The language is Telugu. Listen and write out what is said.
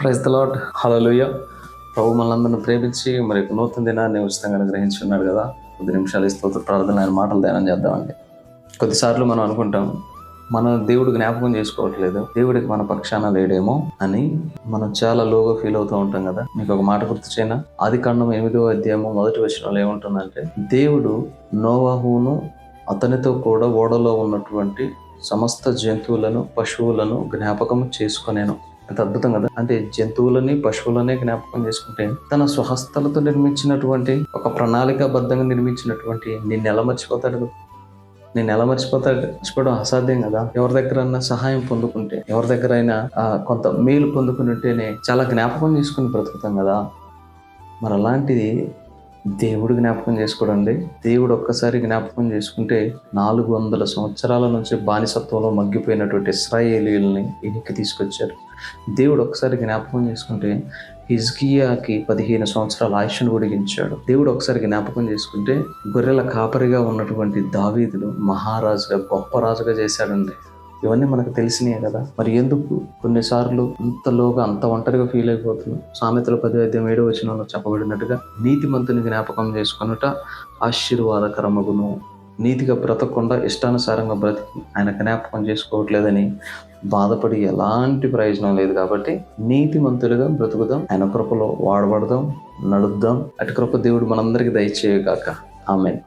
Praise the lord. హల్లెలూయా. ప్రభు మనల్ని ప్రేమించి మరి నూతన దినాన్ని ఉచితంగా అనుగ్రహించున్నాడు కదా. కొద్ది నిమిషాలు స్తోత్ర ప్రార్థన ఆయన మాటలు ధ్యానం చేద్దామండి. కొద్దిసార్లు మనం అనుకుంటాం మన దేవుడు జ్ఞాపకం చేసుకోవట్లేదు, దేవుడికి మన పక్షాన లేడేమో అని మనం చాలా లోగా ఫీల్ అవుతూ ఉంటాం కదా. మీకు ఒక మాట గుర్తు చేయనా? ఆదికాండం 8వ అధ్యాయము 1వ వచనంలో ఏముంటుందంటే, దేవుడు నోవహును అతనితో కూడా ఓడలో ఉన్నటువంటి సమస్త జంతువులను పశువులను జ్ఞాపకం చేసుకొనేను. ఎంత అద్భుతం కదా. అంటే జంతువులని పశువులనే జ్ఞాపకం చేసుకుంటే తన స్వహస్తలతో నిర్మించినటువంటి ఒక ప్రణాళికాబద్ధంగా నిర్మించినటువంటి నిన్ను ఎలా మర్చిపోతాడు? మర్చిపోవడం అసాధ్యం కదా. ఎవరి దగ్గర సహాయం పొందుకుంటే, ఎవరి దగ్గర అయినా కొంత మేలు పొందుకుని ఉంటేనే చాలా జ్ఞాపకం చేసుకుని బ్రతుకుతాం కదా. మరి అలాంటిది దేవుడు జ్ఞాపకం చేసుకోడండి. దేవుడు ఒక్కసారి జ్ఞాపకం చేసుకుంటే 400 సంవత్సరాల నుంచి బానిసత్వంలో మగ్గిపోయినటువంటి ఇశ్రాయేలీయుల్ని వెనక్కి తీసుకొచ్చారు. దేవుడు ఒక్కసారి జ్ఞాపకం చేసుకుంటే హిజ్కియాకి 15 సంవత్సరాల ఆయుష్ను పొడిగించాడు. దేవుడు ఒకసారి జ్ఞాపకం చేసుకుంటే గొర్రెల కాపరిగా ఉన్నటువంటి దావీదును మహారాజుగా, గొప్ప రాజుగా చేశాడండి. ఇవన్నీ మనకు తెలిసినాయి కదా. మరి ఎందుకు కొన్నిసార్లు అంతలోగా అంత ఒంటరిగా ఫీల్ అయిపోతున్నాం? సామెతల 10వ వచనంలో చెప్పబడినట్టుగా నీతిమంతుని జ్ఞాపకం చేసుకొనుట ఆశీర్వాదకరమగును. నీతిగా బ్రతకకుండా ఇష్టానుసారంగా బ్రతికి ఆయన జ్ఞాపకం చేసుకోవట్లేదని బాధపడి ఎలాంటి ప్రయోజనం లేదు. కాబట్టి నీతిమంతులుగా బ్రతుకుదాం, ఆయన కృపలో వాడబడదాం, నడుద్దాం. అటు కృప దేవుడు మనందరికీ దయచేయగాక. ఆమేన్.